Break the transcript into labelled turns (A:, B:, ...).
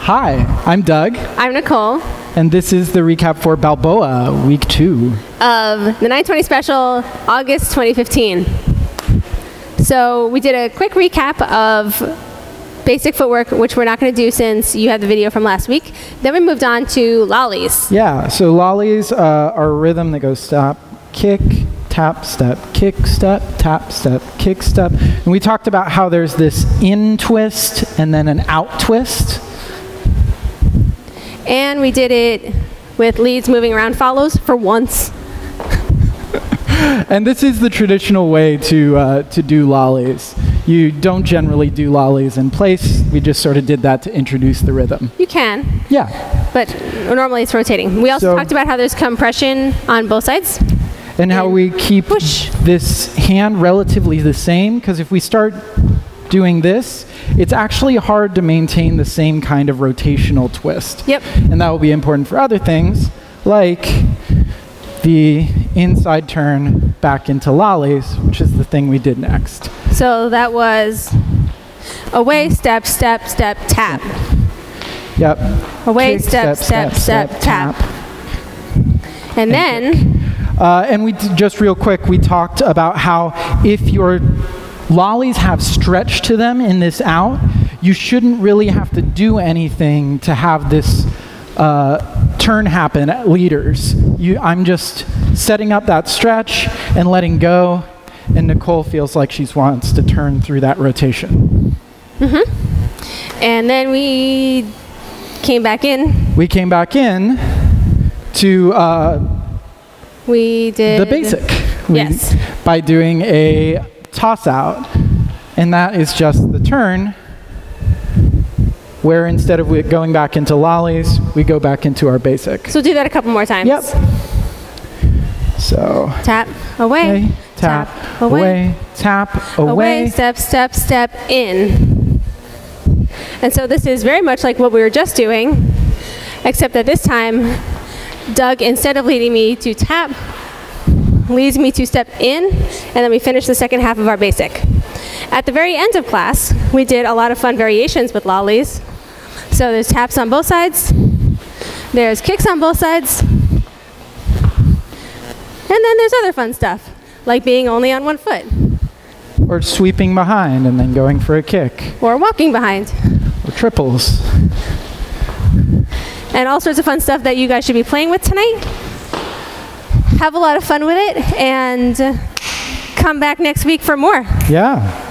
A: Hi, I'm Doug.
B: I'm Nicole.
A: And this is the recap for Balboa, week 2.
B: Of the 920 special, August 2015. So we did a quick recap of basic footwork, which we're not going to do since you had the video from last week. Then we moved on to lollies.
A: Yeah, so lollies are a rhythm that goes stop, kick, tap, step, kick, step, tap, step, kick, step. And we talked about how there's this in twist and then an out twist.
B: And we did it with leads moving around follows for once.
A: And this is the traditional way to do lollies. You don't generally do lollies in place. We just sort of did that to introduce the rhythm.
B: You can.
A: Yeah.
B: But normally it's rotating. We also talked about how there's compression on both sides.
A: And how we keep this hand relatively the same, because if we start doing this, it's actually hard to maintain the same kind of rotational twist.
B: Yep.
A: And that will be important for other things, like the inside turn back into lollies, which is the thing we did next.
B: So that was away, step, step, step, tap.
A: Yep.
B: Away,
A: Kick,
B: step, step, step, tap. And then...
A: and we just real quick, we talked about how if your lollies have stretch to them in this out, you shouldn't really have to do anything to have this turn happen at leaders. I'm just setting up that stretch and letting go, and Nicole feels like she wants to turn through that rotation.
B: Mm-hmm. And then we came back in.
A: We came back in to
B: we did
A: the basic.
B: Yes.
A: By doing a toss out. And that is just the turn, where instead of going back into lollies, we go back into our basic.
B: So do that a couple more times.
A: Yep. So
B: tap, away,
A: tap, away, tap, away.
B: Step, step, step, in. And so this is very much like what we were just doing, except that this time, Doug, instead of leading me to tap, leads me to step in, and then we finish the second half of our basic. At the very end of class, we did a lot of fun variations with lollies. So there's taps on both sides, there's kicks on both sides, and then there's other fun stuff, like being only on one foot.
A: Or sweeping behind and then going for a kick.
B: Or walking behind.
A: Or triples.
B: And all sorts of fun stuff that you guys should be playing with tonight. Have a lot of fun with it, and come back next week for more.
A: Yeah.